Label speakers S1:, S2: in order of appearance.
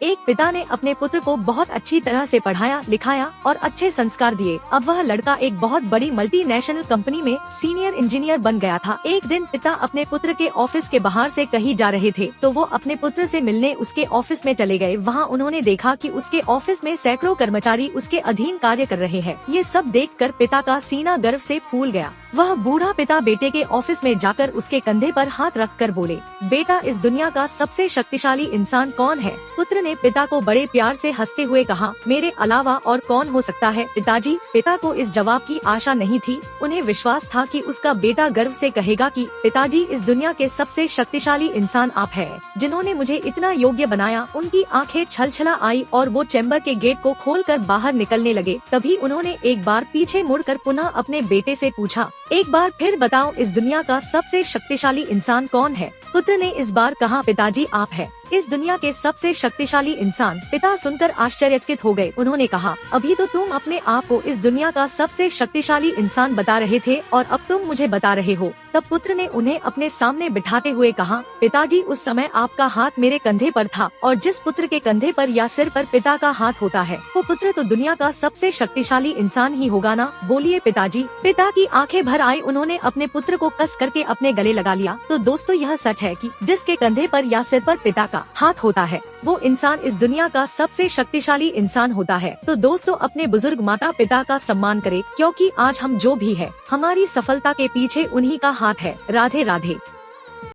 S1: एक पिता ने अपने पुत्र को बहुत अच्छी तरह से पढ़ाया लिखाया और अच्छे संस्कार दिए। अब वह लड़का एक बहुत बड़ी मल्टीनेशनल कंपनी में सीनियर इंजीनियर बन गया था। एक दिन पिता अपने पुत्र के ऑफिस के बाहर से कहीं जा रहे थे तो वो अपने पुत्र से मिलने उसके ऑफिस में चले गए। वहाँ उन्होंने देखा कि उसके ऑफिस में सैकड़ों कर्मचारी उसके अधीन कार्य कर रहे हैं। ये सब देखकर पिता का सीना गर्व से फूल गया। वह बूढ़ा पिता बेटे के ऑफिस में जाकर उसके कंधे पर हाथ रखकर बोले, बेटा इस दुनिया का सबसे शक्तिशाली इंसान कौन है? पुत्र ने पिता को बड़े प्यार से हंसते हुए कहा, मेरे अलावा और कौन हो सकता है पिताजी। पिता को इस जवाब की आशा नहीं थी। उन्हें विश्वास था कि उसका बेटा गर्व से कहेगा कि पिताजी इस दुनिया के सबसे शक्तिशाली इंसान आप हैं, जिन्होंने मुझे इतना योग्य बनाया। उनकी आंखें छलछला आई और वो चैम्बर के गेट को खोलकर बाहर निकलने लगे। तभी उन्होंने एक बार पीछे मुड़कर पुनः अपने बेटे से पूछा, एक बार फिर बताओ इस दुनिया का सबसे शक्तिशाली इंसान कौन है? पुत्र ने इस बार कहा, पिताजी आप है इस दुनिया के सबसे शक्तिशाली इंसान। पिता सुनकर आश्चर्यचकित हो गए। उन्होंने कहा, अभी तो तुम अपने आप को इस दुनिया का सबसे शक्तिशाली इंसान बता रहे थे और अब तुम मुझे बता रहे हो। तब पुत्र ने उन्हें अपने सामने बिठाते हुए कहा, पिताजी उस समय आपका हाथ मेरे कंधे पर था और जिस पुत्र के कंधे पर या सिर पर पिता का हाथ होता है वो पुत्र तो दुनिया का सबसे शक्तिशाली इंसान ही होगा ना। बोलिए पिताजी। पिता की आंखें भर आई। उन्होंने अपने पुत्र को कस करके अपने गले लगा लिया। तो दोस्तों यह सच है कि जिसके कंधे पर या सिर पर पिता का हाथ होता है वो इंसान इस दुनिया का सबसे शक्तिशाली इंसान होता है। तो दोस्तों अपने बुजुर्ग माता पिता का सम्मान करें, क्योंकि आज हम जो भी है हमारी सफलता के पीछे उन्हीं का हाथ है। राधे राधे।